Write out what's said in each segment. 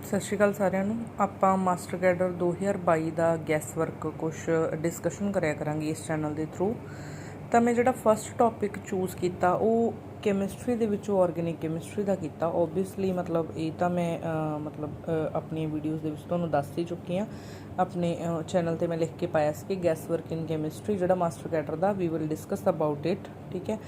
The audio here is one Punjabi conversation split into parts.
ਸਤਿ ਸ਼੍ਰੀ ਅਕਾਲ ਸਾਰਿਆਂ ਨੂੰ। ਆਪਾਂ ਮਾਸਟਰ ਕੈਡਰ 2022 ਦਾ ਗੈਸ ਵਰਕ ਕੁਛ ਡਿਸਕਸ਼ਨ ਕਰਿਆ ਕਰਾਂਗੇ ਇਸ ਚੈਨਲ ਦੇ ਥਰੂ। ਤਾਂ ਮੈਂ ਜਿਹੜਾ ਫਸਟ ਟੌਪਿਕ ਚੂਜ਼ ਕੀਤਾ ਉਹ ਕੈਮਿਸਟਰੀ ਦੇ ਵਿੱਚੋਂ ਆਰਗੈਨਿਕ ਕੈਮਿਸਟਰੀ ਦਾ ਕੀਤਾ। ਓਬਵੀਅਸਲੀ ਮਤਲਬ ਇਹ ਤਾਂ ਮੈਂ ਆਪਣੀਆਂ ਵੀਡੀਓਜ਼ ਦੇ ਵਿੱਚ ਤੁਹਾਨੂੰ ਦੱਸ ਹੀ ਚੁੱਕੀ ਹਾਂ। ਆਪਣੇ ਚੈਨਲ 'ਤੇ ਮੈਂ ਲਿਖ ਕੇ ਪਾਇਆ ਸੀ ਕਿ ਗੈਸ ਵਰਕ ਇਨ ਕੈਮਿਸਟਰੀ ਜਿਹੜਾ ਮਾਸਟਰ ਕੈਡਰ ਦਾ we will discuss about it, ਠੀਕ ਹੈ।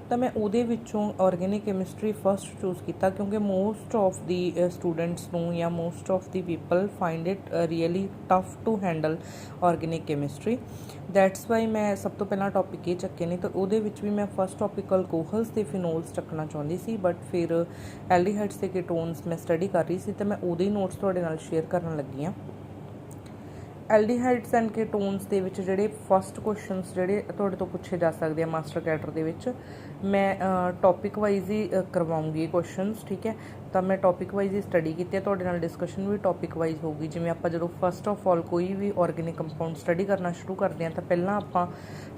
ਤਾਂ ਮੈਂ ਉਹਦੇ ਵਿੱਚੋਂ ਆਰਗੈਨਿਕ ਕੈਮਿਸਟਰੀ ਫਸਟ ਚੂਜ਼ ਕੀਤਾ ਕਿਉਂਕਿ ਮੋਸਟ ਆਫ ਦੀ ਸਟੂਡੈਂਟਸ ਨੂੰ ਜਾਂ most of the people find it really tough to handle organic chemistry. That's why ਮੈਂ ਸਭ ਤੋਂ ਪਹਿਲਾਂ ਟੌਪਿਕ ਇਹ ਚੱਕੇ ਨੇ। ਤਾਂ ਉਹਦੇ ਵਿੱਚ ਵੀ ਮੈਂ ਫਸਟ ਟੌਪਿਕ ਅਲਕੋਹਲਸ ਅਤੇ ਫਿਨੋਲਸ ਚੱਕਣਾ ਚਾਹੁੰਦੀ ਸੀ, ਬਟ ਫਿਰ ਐਲਡੀਹਾਈਡਸ ਅਤੇ ਕੀਟੋਨਸ ਮੈਂ ਸਟੱਡੀ ਕਰ ਰਹੀ ਸੀ ਤਾਂ ਮੈਂ ਉਹਦੇ ਹੀ ਨੋਟਸ ਤੁਹਾਡੇ ਨਾਲ ਸ਼ੇਅਰ ਕਰਨ ਲੱਗੀ ਹਾਂ। ਐਲਡੀਹਾਈਡਸ ਐਂਡ ਕੀਟੋਨਸ ਦੇ ਵਿੱਚ ਜਿਹੜੇ ਫਸਟ ਕੁਐਸਚਨਸ ਜਿਹੜੇ ਤੁਹਾਡੇ ਤੋਂ ਪੁੱਛੇ ਜਾ ਸਕਦੇ ਆ ਮਾਸਟਰ ਕੈਡਰ ਦੇ ਵਿੱਚ, ਮੈਂ ਟੌਪਿਕ ਵਾਈਜ਼ ਹੀ ਕਰਵਾਉਂਗੀ ਇਹ ਕੁਐਸਚਨਸ, ਠੀਕ ਹੈ। ਤਾਂ ਮੈਂ ਟੌਪਿਕ ਵਾਈਜ਼ ਹੀ ਸਟੱਡੀ ਕੀਤੀ ਹੈ, ਤੁਹਾਡੇ ਨਾਲ ਡਿਸਕਸ਼ਨ ਵੀ ਟੌਪਿਕ ਵਾਈਜ਼ ਹੋਊਗੀ। ਜਿਵੇਂ ਆਪਾਂ ਜਦੋਂ ਫਸਟ ਆਫ ਆਲ ਕੋਈ ਵੀ ਆਰਗੈਨਿਕ ਕੰਪਾਊਂਡ ਸਟੱਡੀ ਕਰਨਾ ਸ਼ੁਰੂ ਕਰਦੇ ਹਾਂ ਤਾਂ ਪਹਿਲਾਂ ਆਪਾਂ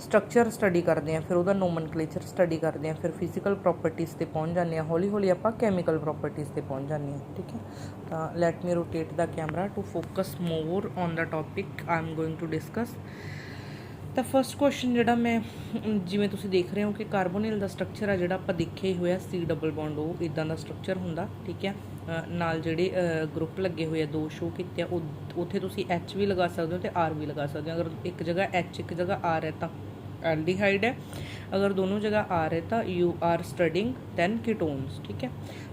ਸਟਰਕਚਰ ਸਟੱਡੀ ਕਰਦੇ ਹਾਂ, ਫਿਰ ਉਹਦਾ ਨੋਮਨਕਲੇਚਰ ਸਟੱਡੀ ਕਰਦੇ ਹਾਂ, ਫਿਰ ਫਿਜ਼ੀਕਲ ਪ੍ਰੋਪਰਟੀਜ਼ 'ਤੇ ਪਹੁੰਚ ਜਾਂਦੇ ਹਾਂ, ਹੌਲੀ ਹੌਲੀ ਆਪਾਂ ਕੈਮੀਕਲ ਪ੍ਰੋਪਰਟੀਜ਼ 'ਤੇ ਪਹੁੰਚ ਜਾਂਦੇ ਹਾਂ, ਠੀਕ ਹੈ। ਤਾਂ let me rotate the camera to focus more on the topic I am going to discuss. ਤਾਂ ਫਸਟ ਕੁਐਸਚਨ ਜਿਹੜਾ ਮੈਂ ਜਿਵੇਂ ਤੁਸੀਂ ਦੇਖ ਰਹੇ ਹੋ ਕਿ ਕਾਰਬੋਨਿਲ ਦਾ ਸਟਰਕਚਰ ਆ ਜਿਹੜਾ ਆਪਾਂ ਦੇਖਿਆ ਹੀ ਹੋਇਆ C ਡਬਲ ਬੌਂਡ ਉਹ ਇੱਦਾਂ ਦਾ ਸਟਰਕਚਰ ਹੁੰਦਾ, ਠੀਕ ਹੈ। ਨਾਲ ਜਿਹੜੇ ਗਰੁੱਪ ਲੱਗੇ ਹੋਏ ਆ ਦੋ ਸ਼ੋ ਕੀਤੇ ਆ, ਉੱਥੇ ਤੁਸੀਂ H ਵੀ ਲਗਾ ਸਕਦੇ ਹੋ ਅਤੇ R ਵੀ ਲਗਾ ਸਕਦੇ ਹੋ। ਅਗਰ ਇੱਕ ਜਗ੍ਹਾ H ਇੱਕ ਜਗ੍ਹਾ R ਹੈ ਤਾਂ ਐਲਡੀਹਾਈਡ ਹੈ, ਅਗਰ ਦੋਨੋਂ ਜਗ੍ਹਾ R ਹੈ ਤਾਂ ਯੂ ਆਰ ਸਟੱਡਿੰਗ ਦੈਨ ਕੀਟੋਨਸ, ਠੀਕ ਹੈ।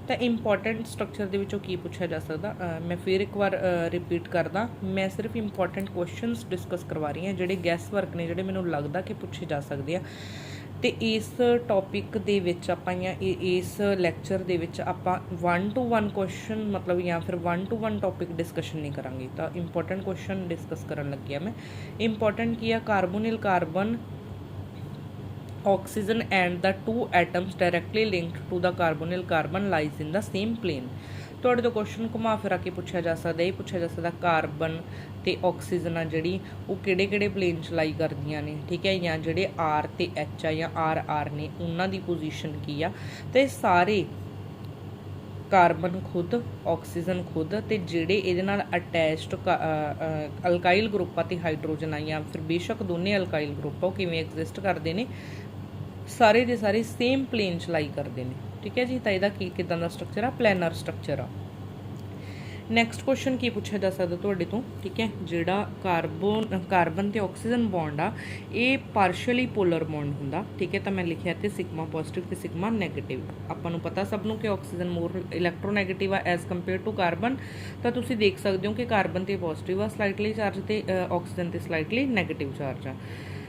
ਤਾਂ ਇੰਪੋਰਟੈਂਟ ਸਟਰਕਚਰ ਦੇ ਵਿੱਚੋਂ ਕੀ ਪੁੱਛਿਆ ਜਾ ਸਕਦਾ, ਮੈਂ ਫਿਰ ਇੱਕ ਵਾਰ ਰਿਪੀਟ ਕਰਦਾ, ਮੈਂ ਸਿਰਫ ਇੰਪੋਰਟੈਂਟ ਕੁਐਸਚਨਸ ਡਿਸਕਸ ਕਰਵਾ ਰਹੀ ਹਾਂ ਜਿਹੜੇ ਗੈਸ ਵਰਕ ਨੇ, ਜਿਹੜੇ ਮੈਨੂੰ ਲੱਗਦਾ ਕਿ ਪੁੱਛੇ ਜਾ ਸਕਦੇ ਆ। ਅਤੇ ਇਸ ਟੌਪਿਕ ਦੇ ਵਿੱਚ ਆਪਾਂ ਜਾਂ ਇਸ ਲੈਕਚਰ ਦੇ ਵਿੱਚ ਆਪਾਂ 1 to 1 ਕੁਐਸਚਨ ਮਤਲਬ ਜਾਂ ਫਿਰ 1 to 1 ਟੌਪਿਕ ਡਿਸਕਸ਼ਨ ਨਹੀਂ ਕਰਾਂਗੇ। ਤਾਂ ਇੰਪੋਰਟੈਂਟ ਕੁਐਸਚਨ ਡਿਸਕਸ ਕਰਨ ਲੱਗੀ ਹਾਂ ਮੈਂ। ਇੰਪੋਰਟੈਂਟ ਕੀ ਆ, ਕਾਰਬੋਨਿਲ carbon oxygen and the two atoms directly linked to the carbonyl carbon lies in the same plane। ਤੁਹਾਡੇ ਤੋਂ ਕੁਐਸਚਨ ਘੁਮਾ ਫਿਰਾ ਕੇ ਪੁੱਛਿਆ ਜਾ ਸਕਦਾ, ਇਹ ਪੁੱਛਿਆ ਜਾ ਸਕਦਾ ਕਾਰਬਨ ਅਤੇ ਆਕਸੀਜਨ ਆ ਜਿਹੜੀ ਉਹ ਕਿਹੜੇ ਕਿਹੜੇ ਪਲੇਨ 'ਚ ਲਾਈ ਕਰਦੀਆਂ ਨੇ, ਠੀਕ ਹੈ। ਜਾਂ ਜਿਹੜੇ R ਅਤੇ H ਆ ਜਾਂ R ਨੇ ਉਹਨਾਂ ਦੀ ਪੋਜੀਸ਼ਨ ਕੀ ਆ। ਅਤੇ ਸਾਰੇ ਕਾਰਬਨ ਖੁਦ, ਆਕਸੀਜਨ ਖੁਦ, ਅਤੇ ਜਿਹੜੇ ਇਹਦੇ ਨਾਲ ਅਟੈਚਡ ਅਲਕਾਈਲ ਗਰੁੱਪ ਆ ਅਤੇ ਹਾਈਡਰੋਜਨ ਆ ਜਾਂ ਫਿਰ ਬੇਸ਼ੱਕ ਦੋਨੇ ਅਲਕਾਈਲ ਗਰੁੱਪ ਆ ਉਹ ਕਿਵੇਂ ਐਗਜ਼ਿਸਟ ਕਰਦੇ ਨੇ, ਸਾਰੇ ਦੇ ਸਾਰੇ ਸੇਮ ਪਲੇਨ 'ਚ ਲਾਈ ਕਰਦੇ ਨੇ, ਠੀਕ ਹੈ ਜੀ। ਤਾਂ ਇਹਦਾ ਕਿੱਦਾਂ ਦਾ ਸਟਰਕਚਰ ਆ, ਪਲੈਨਰ ਸਟਰਕਚਰ ਆ। ਨੈਕਸਟ ਕੁਐਸਚਨ ਕੀ ਪੁੱਛਿਆ ਜਾ ਸਕਦਾ ਤੁਹਾਡੇ ਤੋਂ, ਠੀਕ ਹੈ। ਜਿਹੜਾ ਕਾਰਬਨ ਅਤੇ ਆਕਸੀਜਨ ਬੌਂਡ ਆ ਇਹ ਪਾਰਸ਼ਲੀ ਪੋਲਰ ਬੌਂਡ ਹੁੰਦਾ, ਠੀਕ ਹੈ। ਤਾਂ ਮੈਂ ਲਿਖਿਆ ਤੇ ਸਿਗਮਾ ਪੋਜ਼ਿਟਿਵ ਅਤੇ ਸਿਗਮਾ ਨੈਗੇਟਿਵ। ਆਪਾਂ ਨੂੰ ਪਤਾ ਸਭ ਨੂੰ ਕਿ ਆਕਸੀਜਨ ਮੋਰ ਇਲੈਕਟ੍ਰੋਨੈਗੇਟਿਵ ਆ ਐਜ਼ ਕੰਪੇਅਰ ਟੂ ਕਾਰਬਨ। ਤਾਂ ਤੁਸੀਂ ਦੇਖ ਸਕਦੇ ਹੋ ਕਿ ਕਾਰਬਨ 'ਤੇ ਪੋਜ਼ਿਟਿਵ ਆ ਸਲਾਈਟਲੀ ਚਾਰਜ ਅਤੇ ਆਕਸੀਜਨ 'ਤੇ ਸਲਾਈਟਲੀ ਨੈਗੇਟਿਵ ਚਾਰਜ ਆ।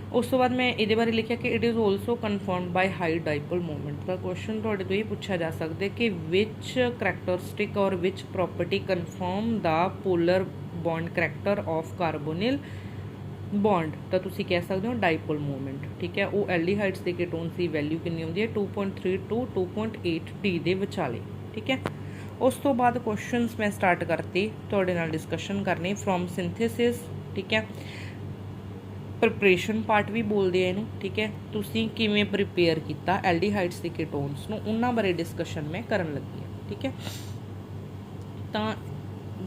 ਉਸ ਤੋਂ ਬਾਅਦ ਮੈਂ ਇਹਦੇ ਬਾਰੇ ਲਿਖਿਆ ਕਿ it is also confirmed by high dipole movement. The question ਤੁਹਾਡੇ ਤੋਂ ਇਹ ਪੁੱਛਿਆ ਜਾ ਸਕਦਾ ਕਿ which characteristic or which property confirm the polar bond character of carbonyl bond. ਤਾਂ ਤੁਸੀਂ ਕਹਿ ਸਕਦੇ ਹੋ ਡਾਈਪੋਲ ਮੂਵਮੈਂਟ, ਠੀਕ ਹੈ। ਉਹ ਐਲਡੀਹਾਈਡਸ ਦੇ ਕੀਟੋਨਸ ਦੀ ਵੈਲਿਊ ਕਿੰਨੀ ਹੁੰਦੀ ਹੈ, 2.3 to 2.8 D ਦੇ ਵਿਚਾਲੇ, ਠੀਕ ਹੈ। ਉਸ ਤੋਂ ਬਾਅਦ ਕੁਐਸਚਨਸ ਮੈਂ ਸਟਾਰਟ ਕਰਤੇ ਤੁਹਾਡੇ ਨਾਲ ਡਿਸਕਸ਼ਨ ਕਰਨੀ ਫਰੋਮ ਸਿੰਥੇਸਿਸ, ਠੀਕ ਹੈ। ਪ੍ਰਿਪਰੇਸ਼ਨ ਪਾਰਟ ਵੀ ਬੋਲਦੇ ਆ ਇਹਨੂੰ, ਠੀਕ ਹੈ। ਤੁਸੀਂ ਕਿਵੇਂ ਪ੍ਰੀਪੇਅਰ ਕੀਤਾ ਐਲਡੀਹਾਈਡਸ ਦੇ ਕੀਟੋਨਸ ਨੂੰ, ਉਹਨਾਂ ਬਾਰੇ ਡਿਸਕਸ਼ਨ ਮੈਂ ਕਰਨ ਲੱਗੀ ਹਾਂ, ਠੀਕ ਹੈ। ਤਾਂ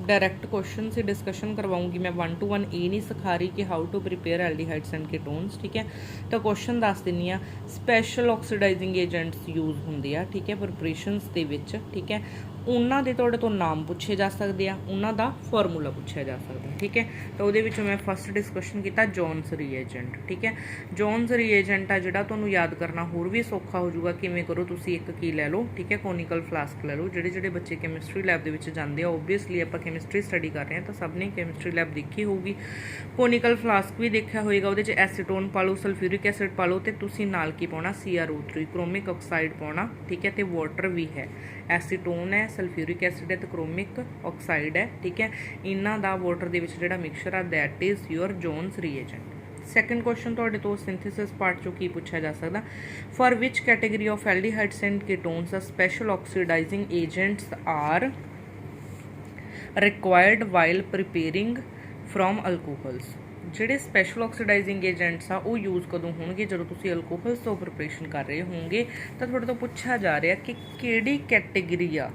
ਡਾਇਰੈਕਟ ਕੁਐਸਚਨਸ ਹੀ ਡਿਸਕਸ਼ਨ ਕਰਵਾਉਂਗੀ ਮੈਂ, 1 to 1 ਇਹ ਨਹੀਂ ਸਿਖਾ ਰਹੀ ਕਿ ਹਾਊ ਟੂ ਪ੍ਰੀਪੇਅਰ ਐਲਡੀਹਾਈਡਸ ਐਂਡ ਕੀਟੋਨਸ, ਠੀਕ ਹੈ। ਤਾਂ ਕੁਐਸਚਨ ਦੱਸ ਦਿੰਦੀ ਹਾਂ, ਸਪੈਸ਼ਲ ਆਕਸੀਡਾਈਜ਼ਿੰਗ ਏਜੰਟਸ ਯੂਜ਼ ਹੁੰਦੇ ਆ, ਠੀਕ ਹੈ, ਪ੍ਰਿਪਰੇਸ਼ਨਸ ਦੇ ਵਿੱਚ, ਠੀਕ ਹੈ। ਉਹਨਾਂ ਦੇ ਤੁਹਾਡੇ ਤੋਂ ਨਾਮ ਪੁੱਛੇ ਜਾ ਸਕਦੇ ਆ, ਉਹਨਾਂ ਦਾ ਫਾਰਮੂਲਾ ਪੁੱਛਿਆ ਜਾ ਸਕਦਾ, ਠੀਕ ਹੈ। ਤਾਂ ਉਹਦੇ ਵਿੱਚੋਂ ਮੈਂ ਫਸਟ ਡਿਸਕਸ਼ਨ ਕੀਤਾ ਜੋਨਸ ਰੀਏਜੈਂਟ, ਠੀਕ ਹੈ। ਜੋਨਸ ਰੀਏਜੈਂਟ ਆ ਜਿਹੜਾ ਤੁਹਾਨੂੰ ਯਾਦ ਕਰਨਾ ਹੋਰ ਵੀ ਸੌਖਾ ਹੋ ਜਾਊਗਾ। ਕਿਵੇਂ ਕਰੋ, ਤੁਸੀਂ ਇੱਕ ਕੀ ਲੈ ਲਓ, ਠੀਕ ਹੈ, ਕੋਨੀਕਲ ਫਲਾਸਕ ਲੈ ਲਓ। ਜਿਹੜੇ ਬੱਚੇ ਕੈਮਿਸਟਰੀ ਲੈਬ ਦੇ ਵਿੱਚ ਜਾਂਦੇ ਆ, ਓਬਵੀਅਸਲੀ ਆਪਾਂ ਕੈਮਿਸਟਰੀ ਸਟੱਡੀ ਕਰ ਰਹੇ ਹਾਂ ਤਾਂ ਸਭ ਨੇ ਕੈਮਿਸਟਰੀ ਲੈਬ ਦੇਖੀ ਹੋਊਗੀ, ਕੋਨੀਕਲ ਫਲਾਸਕ ਵੀ ਦੇਖਿਆ ਹੋਏਗਾ। ਉਹਦੇ 'ਚ ਐਸੀਟੋਨ ਪਾ ਲਓ, ਸਲਫਿਊਰਿਕ ਐਸਿਡ ਪਾ ਲਓ, ਅਤੇ ਤੁਸੀਂ ਨਾਲ ਕੀ ਪਾਉਣਾ, CrO3 ਕ੍ਰੋਮਿਕ ਆਕਸਾਈਡ ਪਾਉਣਾ, ਠੀਕ ਹੈ। ਅਤੇ ਵਾਟਰ ਵੀ ਹੈ, ਐਸੀਟੋਨ ਹੈ, ਸਲਫਿਊਰਿਕ ਐਸਿਡ ਹੈ ਅਤੇ ਕ੍ਰੋਮਿਕ ਆਕਸਾਈਡ ਹੈ, ਠੀਕ ਹੈ। ਇਹਨਾਂ ਦਾ ਵਾਟਰ ਦੇ ਵਿੱਚ ਜਿਹੜਾ ਮਿਕਸਚਰ ਆ that is your Jones reagent. Second question ਤੁਹਾਡੇ ਤੋਂ ਸਿੰਥੇਸਿਸ ਪਾਰਟ 'ਚੋਂ ਕੀ ਪੁੱਛਿਆ ਜਾ ਸਕਦਾ, for which category of aldehydes and ketones ਆ special oxidizing agents are required while preparing from alcohols, ਜਿਹੜੇ ਸਪੈਸ਼ਲ ਆਕਸੀਡਾਈਜ਼ਿੰਗ ਏਜੰਟਸ ਆ ਉਹ ਯੂਜ਼ ਕਦੋਂ ਹੋਣਗੇ, ਜਦੋਂ ਤੁਸੀਂ ਅਲਕੋਹਲਸ ਤੋਂ ਪ੍ਰਿਪਰੇਸ਼ਨ ਕਰ ਰਹੇ ਹੋਵੋਗੇ। ਤਾਂ ਤੁਹਾਡੇ ਤੋਂ ਪੁੱਛਿਆ ਜਾ ਰਿਹਾ ਕਿ ਕਿਹੜੀ ਕੈਟੇਗਰੀ ਆ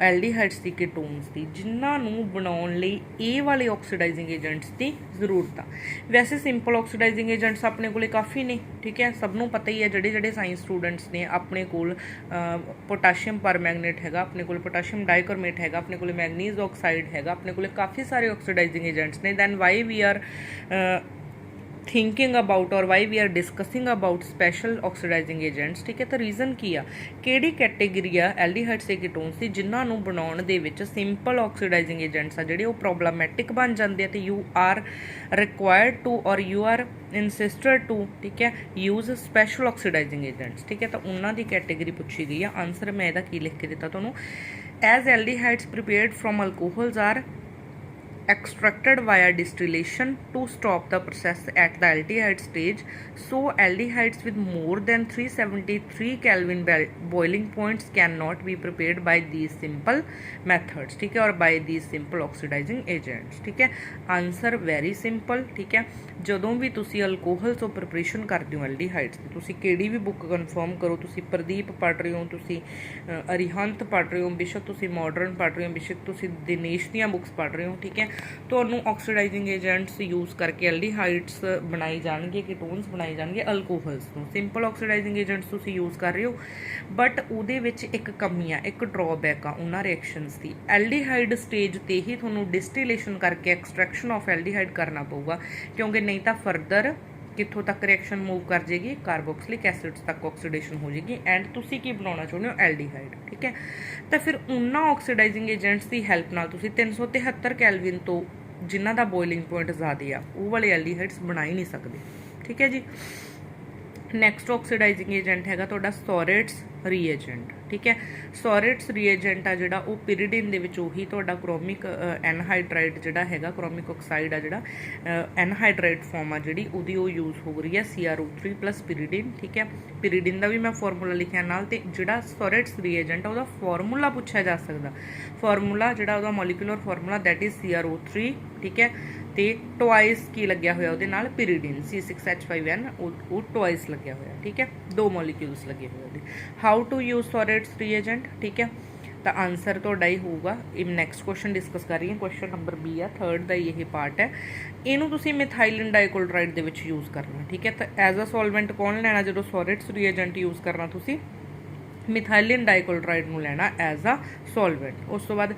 ਐਲਡੀਹਾਈਡਸ ਦੀ ਕੀਟੋਨਸ ਦੀ ਜਿਨ੍ਹਾਂ ਨੂੰ ਬਣਾਉਣ ਲਈ ਇਹ ਵਾਲੇ ਆਕਸੀਡਾਈਜ਼ਿੰਗ ਏਜੰਟਸ ਦੀ ਜ਼ਰੂਰਤ ਆ। ਵੈਸੇ ਸਿੰਪਲ ਆਕਸੀਡਾਈਜ਼ਿੰਗ ਏਜੰਟਸ ਆਪਣੇ ਕੋਲੇ ਕਾਫੀ ਨੇ, ਠੀਕ ਹੈ, ਸਭ ਨੂੰ ਪਤਾ ਹੀ ਹੈ। ਜਿਹੜੇ ਸਾਇੰਸ ਸਟੂਡੈਂਟਸ ਨੇ ਆਪਣੇ ਕੋਲ ਪੋਟਾਸ਼ੀਅਮ ਪਰਮੈਂਗਨੇਟ ਹੈਗਾ, ਆਪਣੇ ਕੋਲ ਪੋਟਾਸ਼ੀਅਮ ਡਾਈਕਰਮੇਟ ਹੈਗਾ, ਆਪਣੇ ਕੋਲ ਮੈਗਨੀਜ਼ ਆਕਸਾਈਡ ਹੈਗਾ, ਆਪਣੇ ਕੋਲ ਕਾਫੀ ਸਾਰੇ ਆਕਸੀਡਾਈਜ਼ਿੰਗ ਏਜੰਟਸ ਨੇ। Then why we are thinking about or why we are discussing about special oxidizing agents, ਠੀਕ ਹੈ। ਤਾਂ ਰੀਜ਼ਨ ਕੀ ਆ, ਕਿਹੜੀ ਕੈਟੇਗਰੀ ਆ ਐਲਡੀਹਾਈਡਸ ਤੇ ਕੀਟੋਨਸ ਦੀ ਜਿਨ੍ਹਾਂ ਨੂੰ ਬਣਾਉਣ ਦੇ ਵਿੱਚ ਸਿੰਪਲ ਆਕਸੀਡਾਈਜ਼ਿੰਗ ਏਜੰਟਸ ਆ ਜਿਹੜੇ ਉਹ ਪ੍ਰੋਬਲਮੈਟਿਕ ਬਣ ਜਾਂਦੇ ਆ ਤੇ ਯੂ ਆਰ ਰਿਕੁਆਇਰਡ ਟੂ ਔਰ ਯੂ ਆਰ ਇੰਸਿਸਟਡ ਟੂ, ਠੀਕ ਹੈ, ਯੂਜ਼ ਸਪੈਸ਼ਲ ਆਕਸੀਡਾਈਜ਼ਿੰਗ ਏਜੰਟਸ, ਠੀਕ ਹੈ। ਤਾਂ ਉਹਨਾਂ ਦੀ ਕੈਟੇਗਰੀ ਪੁੱਛੀ ਗਈ ਆ। ਆਨਸਰ ਮੈਂ ਇਹਦਾ ਕੀ ਲਿਖ ਕੇ ਦਿੱਤਾ ਤੁਹਾਨੂੰ, as aldehydes prepared from alcohols are extracted via distillation to stop the process at the aldehyde stage, so aldehydes with more than 373 Kelvin boiling points cannot be prepared by these simple methods, ठीक है, और by these simple oxidizing agents, ठीक है। आंसर वेरी सिंपल, ठीक है। ਜਦੋਂ ਵੀ ਤੁਸੀਂ ਅਲਕੋਹਲ ਤੋਂ ਪ੍ਰਿਪਰੇਸ਼ਨ ਕਰਦੇ ਹੋ ਐਲਡੀਹਾਈਡਸ ਦੀ, ਤੁਸੀਂ ਕਿਹੜੀ ਵੀ ਬੁੱਕ ਕਨਫਰਮ ਕਰੋ, ਤੁਸੀਂ ਪ੍ਰਦੀਪ ਪੜ੍ਹ ਰਹੇ ਹੋ, ਤੁਸੀਂ ਅਰਿਹੰਤ ਪੜ੍ਹ ਰਹੇ ਹੋ, ਬੇਸ਼ੱਕ ਤੁਸੀਂ ਮਾਡਰਨ ਪੜ੍ਹ ਰਹੇ ਹੋ, ਬੇਸ਼ੱਕ ਤੁਸੀਂ ਦਿਨੇਸ਼ ਦੀਆਂ ਬੁੱਕਸ ਪੜ੍ਹ ਰਹੇ ਹੋ, ਠੀਕ ਹੈ, ਤੁਹਾਨੂੰ ਆਕਸੀਡਾਈਜ਼ਿੰਗ ਏਜੰਟਸ ਯੂਜ਼ ਕਰਕੇ ਐਲਡੀਹਾਈਡਸ ਬਣਾਏ ਜਾਣਗੇ, ਕੀਟੋਨਸ ਬਣਾਏ ਜਾਣਗੇ ਅਲਕੋਹਲਸ ਤੋਂ। ਸਿੰਪਲ ਆਕਸੀਡਾਈਜ਼ਿੰਗ ਏਜੰਟਸ ਤੁਸੀਂ ਯੂਜ਼ ਕਰ ਰਹੇ ਹੋ, ਬਟ ਉਹਦੇ ਵਿੱਚ ਇੱਕ ਕਮੀ ਆ, ਇੱਕ ਡਰੋਬੈਕ ਆ ਉਹਨਾਂ ਰਿਐਕਸ਼ਨਸ ਦੀ। ਐਲਡੀਹਾਈਡ ਸਟੇਜ 'ਤੇ ਹੀ ਤੁਹਾਨੂੰ ਡਿਸਟੀਲੇਸ਼ਨ ਕਰਕੇ ਐਕਸਟ੍ਰੈਕਸ਼ਨ ਆਫ ਐਲਡੀਹਾਈਡ ਕਰਨਾ ਪਊਗਾ, ਕਿਉਂਕਿ ਨਹੀਂ ਤਾਂ ਫਰਦਰ ਕਿੱਥੋਂ ਤੱਕ ਰਿਐਕਸ਼ਨ ਮੂਵ ਕਰ ਜਾਏਗੀ, ਕਾਰਬੋਕਸਿਲਿਕ ਐਸਿਡਸ ਤੱਕ ਆਕਸੀਡੇਸ਼ਨ ਹੋ ਜਾਏਗੀ, ਐਂਡ ਤੁਸੀਂ ਕੀ ਬਣਾਉਣਾ ਚਾਹੁੰਦੇ ਹੋ, ਐਲਡੀਹਾਈਡ, ਠੀਕ ਹੈ। ਤਾਂ ਫਿਰ ਉਹਨਾਂ ਆਕਸੀਡਾਈਜ਼ਿੰਗ ਏਜੰਟਸ ਦੀ ਹੈਲਪ ਨਾਲ ਤੁਸੀਂ 373 ਕੈਲਵਿਨ ਤੋਂ ਜਿਨ੍ਹਾਂ ਦਾ ਬੋਇਲਿੰਗ ਪੁਆਇੰਟ ਜ਼ਿਆਦਾ ਆ ਉਹ ਵਾਲੇ ਐਲਡੀਹਾਈਡਸ ਬਣਾ ਹੀ ਨਹੀਂ ਸਕਦੇ, ਠੀਕ ਹੈ ਜੀ। ਨੈਕਸਟ ਆਕਸੀਡਾਈਜ਼ਿੰਗ ਏਜੰਟ ਹੈਗਾ ਤੁਹਾਡਾ ਸੋਰੇਟਸ ਰੀਏਜੈਂਟ, ਠੀਕ ਹੈ। ਸੋਰੇਟਸ ਰੀਏਜੈਂਟ ਆ ਜਿਹੜਾ ਉਹ ਪਿਰੀਡਿਨ ਦੇ ਵਿੱਚ ਉਹੀ ਤੁਹਾਡਾ ਕ੍ਰੋਮਿਕ ਐਨਹਾਈਡਰਾਈਡ ਜਿਹੜਾ ਹੈਗਾ, ਕ੍ਰੋਮਿਕ ਆਕਸਾਈਡ ਆ ਜਿਹੜਾ ਐਨਹਾਈਡਰਾਈਡ ਫਾਰਮ ਆ ਜਿਹੜੀ ਉਹਦੀ ਉਹ ਯੂਜ਼ ਹੋ ਰਹੀ ਹੈ CrO3 ਪਲੱਸ ਪਿਰੀਡਿਨ, ਠੀਕ ਹੈ। ਪਿਰੀਡਿਨ ਦਾ ਵੀ ਮੈਂ ਫਾਰਮੂਲਾ ਲਿਖਿਆ ਨਾਲ, ਤੇ ਜਿਹੜਾ ਸੋਰੇਟਸ ਰੀਏਜੈਂਟ ਆ ਉਹਦਾ ਫਾਰਮੂਲਾ ਪੁੱਛਿਆ ਜਾ ਸਕਦਾ। ਫਾਰਮੂਲਾ ਜਿਹੜਾ ਉਹਦਾ molecular formula that is CrO3, ਠੀਕ ਹੈ, ਤੇ ਟਵਾਈਸ ਕੀ ਲੱਗਿਆ ਹੋਇਆ ਉਹਦੇ ਨਾਲ, ਪਿਰੀਡਿਨ C6H5N, ਉਹ ਟਵਾਈਸ ਲੱਗਿਆ ਹੋਇਆ, ਠੀਕ ਹੈ, 2 ਮੋਲੀਕਿਊਲਸ ਲੱਗੇ ਹੋਏ ਉਹਦੇ। ਹਾਊ ਟੂ ਯੂਜ਼ ਸੋਰੇਟਸ ਰੀਏਜੈਂਟ, ਠੀਕ ਹੈ। ਤਾਂ ਆਨਸਰ ਤੁਹਾਡਾ ਹੀ ਹੋਊਗਾ। ਇਹ ਨੈਕਸਟ ਕੁਐਸਚਨ ਡਿਸਕਸ ਕਰ ਰਹੀ ਹਾਂ, ਕੁਐਸਚਨ ਨੰਬਰ B ਆ, 3rd ਦਾ ਇਹ ਪਾਰਟ ਹੈ। ਇਹਨੂੰ ਤੁਸੀਂ ਮਿਥਾਈਲਿਨ ਡਾਈਕਲੋਰਾਈਡ ਦੇ ਵਿੱਚ ਯੂਜ਼ ਕਰਨਾ, ਠੀਕ ਹੈ। ਤਾਂ ਐਜ਼ ਅ ਸੋਲਵੈਂਟ ਕੌਣ ਲੈਣਾ, ਜਦੋਂ ਸੋਰੇਟਸ ਰੀਏਜੈਂਟ ਯੂਜ਼ ਕਰਨਾ ਤੁਸੀਂ ਮਿਥਾਈਲਿਨ ਡਾਈਕਲੋਰਾਈਡ ਨੂੰ ਲੈਣਾ ਐਜ਼ ਅ ਸੋਲਵੈਂਟ। ਉਸ ਤੋਂ ਬਾਅਦ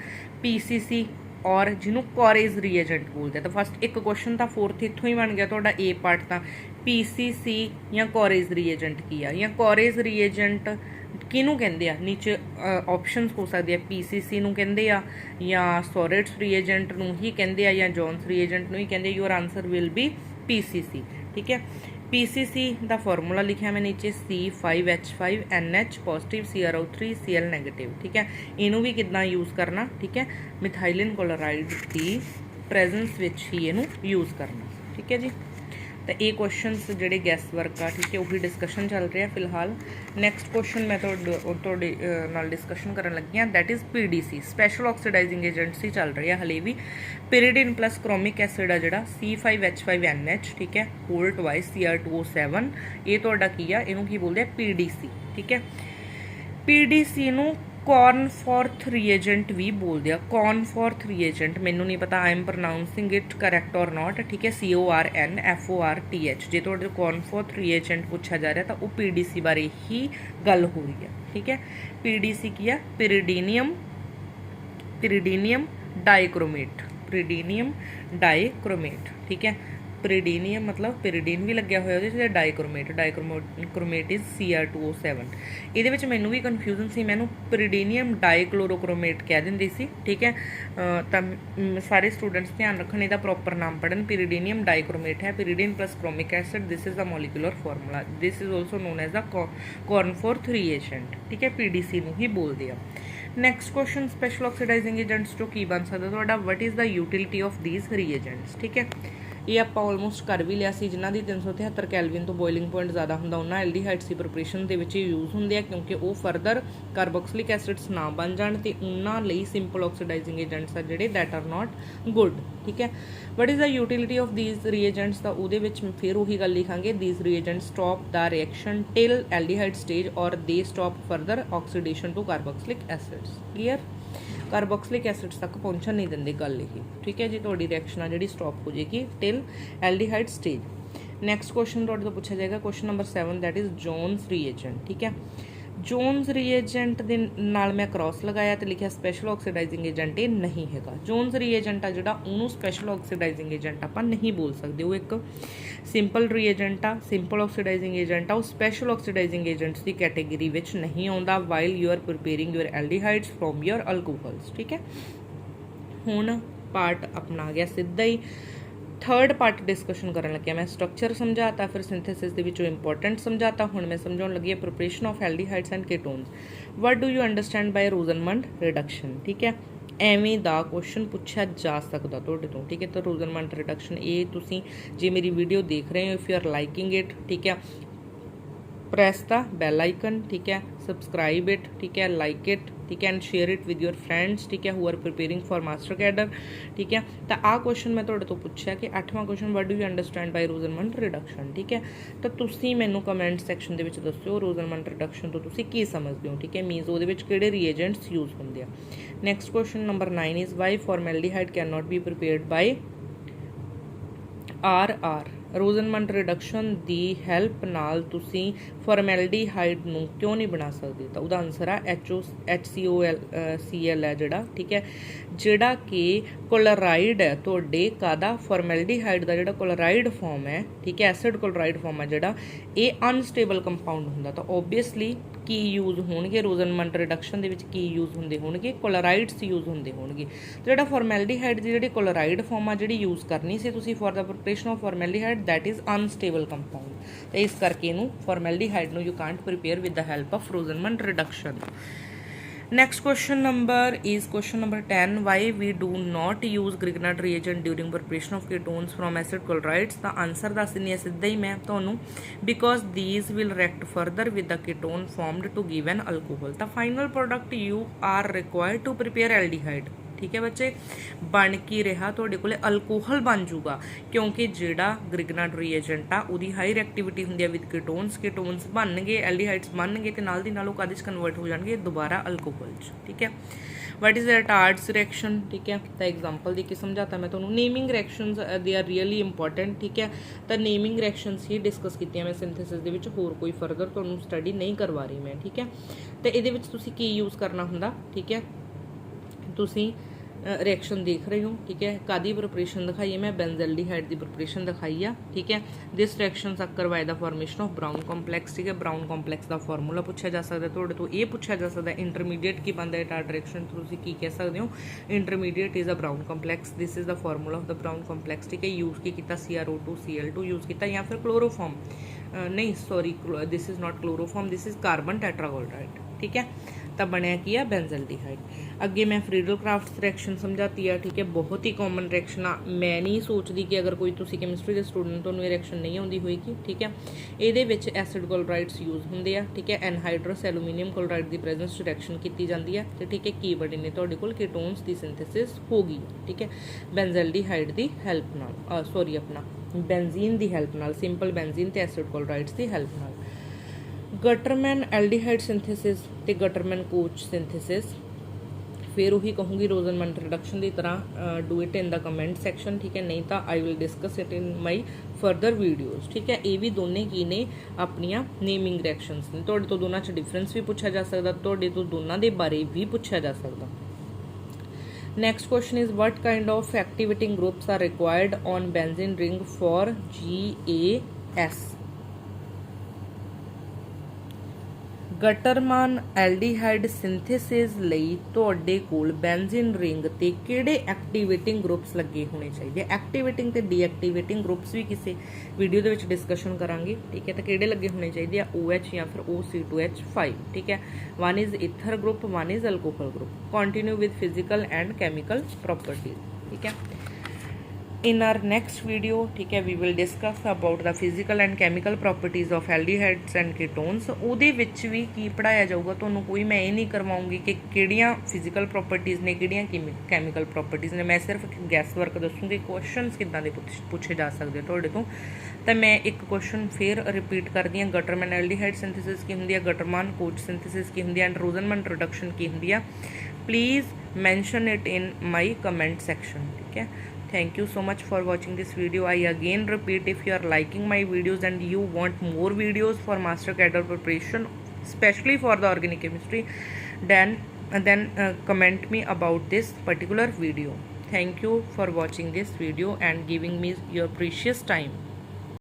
PCC ਔਰ ਜਿਹਨੂੰ ਕੋਰੇਜ਼ ਰੀਏਜੈਂਟ ਬੋਲਦੇ ਆ। ਤਾਂ ਫਸਟ ਇੱਕ ਕੁਐਸਚਨ ਤਾਂ 4th ਇੱਥੋਂ ਹੀ ਬਣ ਗਿਆ ਤੁਹਾਡਾ A ਪਾਰਟ। ਤਾਂ PCC ਜਾਂ ਕੋਰੇਜ਼ ਰੀਏਜੈਂਟ ਕੀ ਆ, ਜਾਂ ਕੋਰੇਜ਼ ਰੀਏਜੈਂਟ ਕਿਹਨੂੰ ਕਹਿੰਦੇ ਆ, ਨੀਚੇ ਆਪਸ਼ਨਸ ਹੋ ਸਕਦੇ ਆ। PCC ਨੂੰ ਕਹਿੰਦੇ ਆ, ਜਾਂ ਸੋਰੇਟਸ ਰੀਏਜੈਂਟ ਨੂੰ ਹੀ ਕਹਿੰਦੇ ਆ, ਜਾਂ ਜੋਨਸ ਰੀਏਜੈਂਟ ਨੂੰ ਹੀ ਕਹਿੰਦੇ। Your answer will be PCC, ਠੀਕ ਹੈ। PCC ਦਾ ਫਾਰਮੂਲਾ ਲਿਖਿਆ ਮੈਂ ਨੀਚੇ, C5H5NH positive CrO3 Cl negative, ਠੀਕ ਹੈ। ਇਹਨੂੰ ਵੀ ਕਿੱਦਾਂ ਯੂਜ਼ ਕਰਨਾ, ਠੀਕ ਹੈ, ਮਿਥਾਈਲਿਨ ਕਲੋਰਾਈਡ ਦੀ ਪ੍ਰੈਜ਼ੈਂਸ ਵਿੱਚ ਹੀ ਇਹਨੂੰ ਯੂਜ਼ ਕਰਨਾ, ਠੀਕ ਹੈ ਜੀ। ਤਾਂ ਇਹ ਕੁਐਸਚਨਸ ਜਿਹੜੇ ਗੈਸ ਵਰਕ ਆ, ਠੀਕ ਹੈ, ਉਹੀ ਡਿਸਕਸ਼ਨ ਚੱਲ ਰਿਹਾ ਫਿਲਹਾਲ। ਨੈਕਸਟ ਕੁਐਸਚਨ ਮੈਂ ਤੁਹਾਡੇ ਨਾਲ ਡਿਸਕਸ਼ਨ ਕਰਨ ਲੱਗੀ ਹਾਂ, that is PDC, special oxidizing agents ਹੀ ਚੱਲ ਰਹੀ ਆ ਹਲੇ ਵੀ। ਪਿਰੀਡਿਨ ਪਲੱਸ ਕ੍ਰੋਮਿਕ ਐਸਿਡ ਆ ਜਿਹੜਾ C5H5NH, ਠੀਕ ਹੈ, ਹੋਲ ਟਵਾਈਸ Cr2O7, ਇਹ ਤੁਹਾਡਾ ਕੀ ਆ, ਇਹਨੂੰ ਕੀ ਬੋਲਦੇ ਆ, PDC, ਠੀਕ ਹੈ। PDC ਨੂੰ ਕੌਰਨਫੋਰਥ ਰੀਏਜੈਂਟ ਵੀ ਬੋਲਦੇ ਆ। ਕੌਰਨਫੋਰਥ ਰੀਏਜੈਂਟ ਮੈਨੂੰ ਨਹੀਂ ਪਤਾ ਆਈ ਐਮ ਪ੍ਰੋਨਾਊਂਸਿੰਗ ਇਟ ਕਰੈਕਟ ਔਰ ਨਾਟ, ਠੀਕ ਹੈ। CORNFORTH। ਜੇ ਤੁਹਾਡੇ ਕੌਰਨਫੋਰਥ ਰੀਏਜੈਂਟ ਪੁੱਛਿਆ ਜਾ ਰਿਹਾ ਤਾਂ ਉਹ PDC ਬਾਰੇ ਹੀ ਗੱਲ ਹੋ ਰਹੀ ਹੈ, ਠੀਕ ਹੈ। PDC ਕੀ ਆ, ਪਿਰੀਡੀਨੀਅਮ ਡਾਈਕ੍ਰੋਮੇਟ, ਪਿਰੀਡੀਨੀਅਮ ਡਾਈਕ੍ਰੋਮੇਟ, ਠੀਕ ਹੈ। ਪਿਰੀਡੀਨੀਅਮ ਮਤਲਬ ਪਿਰੀਡੀਨ ਵੀ ਲੱਗਿਆ ਹੋਇਆ ਉਹਦੇ 'ਚ, ਡਾਈਕ੍ਰੋਮੇਟ ਇਜ਼ Cr2O7। ਇਹਦੇ ਵਿੱਚ ਮੈਨੂੰ ਵੀ ਕਨਫਿਊਜ਼ਨ ਸੀ, ਮੈਨੂੰ ਪਿਰੀਡੀਨੀਅਮ ਡਾਈਕਲੋਰੋਕ੍ਰੋਮੇਟ ਕਹਿ ਦਿੰਦੀ ਸੀ, ਠੀਕ ਹੈ। ਤਾਂ ਸਾਰੇ ਸਟੂਡੈਂਟਸ ਧਿਆਨ ਰੱਖਣ, ਇਹਦਾ ਪ੍ਰੋਪਰ ਨਾਮ ਪੜ੍ਹਨ। ਪਿਰੀਡੀਨੀਅਮ ਡਾਈਕ੍ਰੋਮੇਟ ਹੈ, pyridine plus chromic acid, this is the molecular formula, this is also known as the Cornforth reagent, ਠੀਕ ਹੈ। PDC ਨੂੰ ਹੀ ਬੋਲਦੇ ਆ। Next question, special oxidizing agents ਤੋਂ ਕੀ ਬਣ ਸਕਦਾ ਤੁਹਾਡਾ, what is the utility of these reagents, ਠੀਕ ਹੈ। ये आप ऑलमोस्ट कर भी लिया सी। जिन्हां दी 373 कैलविन तो बॉइलिंग पॉइंट ज़्यादा हुंदा उन्हां एल्ਡੀहाइड्स की प्रिपरेशन दे विच यूज़ हुंदे आ, क्योंकि वो फरदर कार्बोक्सिलिक एसिड्स ना बन जाण ते उन्हां लई सिंपल ऑक्सीडाइजिंग एजेंट्स आ जिहड़े दैट आर नॉट गुड। ठीक है, what is the utility of these reagents? तां उहदे विच फिर उही गल लिखांगे, these reagents stop the reaction till aldehyde stage और they stop further oxidation to carboxylic acids. Clear? Carboxylic acids तक पहुँचन नहीं देंगे गल यही। ठीक है जी, तुहाडी रिएक्शन आ जिहड़ी स्टॉप हो जाएगी till aldehyde stage. Next question तुहाडे तो पूछा जाएगा, question number 7, that is Jones reagent. ठीक है, जोन्स रीएजेंट दे नाल मैं क्रॉस लगाया तो लिखा स्पैशल ऑक्सीडाइजिंग एजेंट ये नहीं हैगा। जोन्स रीएजेंट आ जिहड़ा उहनूं स्पैशल ऑक्सीडाइजिंग एजेंट आपां नहीं बोल सकते, वो एक सिंपल रीएजेंट आ, सिंपल ऑक्सीडाइजिंग एजेंट आ, वो स्पैशल ऑक्सीडाइजिंग एजेंट्स की कैटेगरी विच नहीं आउंदा while you are preparing your aldehydes from your alcohols. ठीक है, हुण पार्ट अपना आ गया सीधा ही थर्ड पार्ट डिस्कशन करन लगे। मैं स्ट्रक्चर समझाता, फिर सिंथेसिस दे विचों इंपॉर्टेंट समझाता। हुण मैं समझाउण लगी preparation of aldehydes and ketones. What do you understand by Rosenmund reduction? ठीक है, एवें दा क्वेश्चन पूछा जा सकता तुहाडे तो। ठीक है, तो रोजनमंड रिडक्शन ये तुसीं जे मेरी वीडियो देख रहे हो, if you are liking it, ठीक है, प्रेस द बेल आइकन। ठीक है, सब्सक्राइब इट। ठीक है, लाइक इट। ठीक है, and share it with your friends. ठीक है, who are preparing for master cadre. ठीक है, तो आ क्वेश्चन मैं तुहाडे तो पूछा कि 8वां question, what do you understand by Rosenmund reduction? ठीक है, तो तुसीं मैनूं कमेंट सैक्शन दे विच दस्सिओ रोजनमंड रिडक्शन तो तुसीं की समझदे हो। ठीक है, मीनस उहदे विच किहड़े रीएजेंट्स यूज हुंदे आ। Next question number 9 is why formaldehyde can not be prepared by RR। Rosenmund reduction की हैल्प नाल तुसी फॉर्मैल्डिहाइड नूं क्यों नहीं बना सकते? तो उसका आंसर है HCl है जिहड़ा। ठीक है, जिहड़ा कि क्लोराइड है तुहाडे कादा फॉर्मैल्डिहाइड का जिहड़ा क्लोराइड फॉर्म है। ठीक है, एसिड क्लोराइड फॉर्म है जिहड़ा ये अनस्टेबल कंपाउंड हुंदा। तो ओबीअसली की यूज होणगे रोजनमंड रिडक्शन दे विच की यूज हुंदे होणगे? क्लोराइड्स यूज हुंदे होणगे। जिहड़ा फॉर्मैल्डिहाइड दी जिहड़ी क्लोराइड फॉर्म आ जिहड़ी यूज करनी सी तुसी for the preparation of formaldehyde, that is unstable compound. तो इस करके इनू फॉर्मैल्डिहाइड नू you can't prepare with the help of Rosenmund reduction. Next question number is question number 10, why we do not use Grignard reagent during preparation of ketones from acid chlorides? का आंसर दस दिनी है सीधा ही मैं तुहानूं, because these will react further with the ketone formed to give an alcohol. The final product you are required to prepare aldehyde. ठीक है बच्चे, बन की रहा तुहाडे कोले अल्कोहल बन जूगा, क्योंकि जिहड़ा ग्रिगनट रीएजेंट आ उहदी हाई रिएक्टिविटी हुंदी है विद कीटोन्स। कीटोन्स बन गए, एल्ਡੀहाइड्स बन गए तो नाल दी नाल काहदे च कन्वर्ट हो जाणगे दोबारा अल्कोहल च। ठीक है, वट इज़ रिटार्ड्स रिएक्शन? ठीक है, तो एग्जाम्पल दे के समझाता मैं तुहानूं। Naming reactions they are really important. ठीक है, तो नेमिंग रिएक्शनस ही डिस्कस कीतियां मैं सिंथेसिस दे विच, होर कोई फर्दर तुहानूं स्टडी नहीं करवा रही मैं। ठीक है, तो इहदे विच तुसीं की यूज़ करना हुंदा? ठीक है, तुसीं रिएक्शन देख रहे हो। ठीक है, कादी प्रिपरेशन दिखाई है मैं? बेंजल्डिहाइड की प्रिपरेशन दिखाई है। ठीक है, this reaction occur by the formation of brown complex. ठीक है, ब्राउन कॉम्पलैक्स का फॉर्मूला पूछा जा सकता है तुहाडे तो, ये पूछा जा सकता है इंटरमीडिएट की बनता है रिटार्ड रिएक्शन, तो तुसीं की कह सकते हो? Intermediate is a brown complex, this is the formula of the brown complex. ठीक है, यूज़ की किया CrO2 Cl2 यूज़ किया, या फिर क्लोरोफॉर्म, नहीं sorry, this is not chloroform, this is carbon tetrachloride. ठीक है, तब बनया की है बेंजल्डिहाइड। अगे मैं फ्रीडल क्राफ्ट रिएक्शन समझाती है। ठीक है, बहुत ही कॉमन रिएक्शन आ, मैं नहीं सोचती कि अगर कोई तुसी केमिस्ट्री के स्टूडेंट तो रिएक्शन नहीं आती होगी। ठीक है, ये एसिड क्लोराइड्स यूज होंगे आ। ठीक है, एनहाइड्रस एलूमीनियम क्लोराइड की प्रेजेंस रिएक्शन की जाती है। तो ठीक है, की बड़ी ने तुहाडे कोल कीटोन्स की सिंथेसिस होगी। ठीक है, बेंजल्डिहाइड की हेल्प नाल, सॉरी अपना बेंजीन की हेल्प नाल, सिंपल बेंजीन ते एसिड क्लोराइड्स की हेल्प नाल। गटरमैन एल्ਡੀहाइड सिंथेसिस ते गटरमैन कोच सिंथेसिस, फिर वही कहूँगी रोजनमंड रिडक्शन की तरह do it in the comment section. ठीक है, नहीं तो I will discuss it in my further videos. ठीक है, ये भी दोनों की ने अपनिया नेमिंग रिएक्शनस ने, तुहाडे तो दोनों च डिफरेंस भी पूछा जा सकता, तुहाडे तो दोनों के बारे भी पूछा जा सकता। Next question is what kind of activating groups are required on benzene ring for GAS? Gattermann aldehyde synthesis लई तुहाडे कोल बेंजीन रिंग ते किहड़े एक्टिवेटिंग ग्रुप्स लगे होने चाहिए? एक्टिवेटिंग ते डीएक्टिवेटिंग ग्रुप्स भी किसी वीडियो दे विच डिस्कशन करांगे। ठीक है, तो किहड़े लगे होने चाहिए? OH या फिर OC2H5। ठीक है, one is ether group, one is alcohol group. Continue with physical and chemical properties. ठीक है, in our next video, ठीक है, we will discuss about the physical and chemical properties of aldehydes and ketones। ਉਹਦੇ ਵਿੱਚ ਵੀ ਕੀ ਪੜਾਇਆ ਜਾਊਗਾ ਤੁਹਾਨੂੰ, ਕੋਈ ਮੈਂ ਇਹ ਨਹੀਂ ਕਰਵਾਉਂਗੀ ਕਿ ਕਿਹੜੀਆਂ ਫਿਜ਼ੀਕਲ ਪ੍ਰੋਪਰਟੀਜ਼ ਨੇ, ਕਿਹੜੀਆਂ ਕੈਮੀਕਲ ਪ੍ਰੋਪਰਟੀਜ਼ ਨੇ। ਮੈਂ ਸਿਰਫ ਗੈਸ ਵਰਕ ਦੱਸੂਗੀ, ਕੁਐਸਚਨਸ ਕਿੱਦਾਂ ਦੇ ਪੁੱਛੇ ਜਾ ਸਕਦੇ ਤੁਹਾਡੇ ਤੋਂ। ਤਾਂ ਮੈਂ ਇੱਕ ਕੁਐਸਚਨ ਫਿਰ ਰਿਪੀਟ ਕਰਦੀ ਹਾਂ, ਗਟਰਮੈਨ ਐਲਡੀਹਾਈਡ ਸਿੰਥੇਸਿਸ ਕੀ ਹੁੰਦੀ ਹੈ, ਗਟਰਮਾਨ ਕੋਚ ਸਿੰਥੇਸਿਸ ਕੀ ਹੁੰਦੀ ਹੈ, ਐਂਡ ਰੋਜ਼ਨਮਨ ਰਿਡਕਸ਼ਨ ਕੀ ਹੁੰਦੀ ਆ। Please mention it in my comment section, ਠੀਕ ਹੈ। Thank you so much for watching this video. I again repeat, if you are liking my videos and you want more videos for master cadre preparation, especially for the organic chemistry, then comment me about this particular video. Thank you for watching this video and giving me your precious time.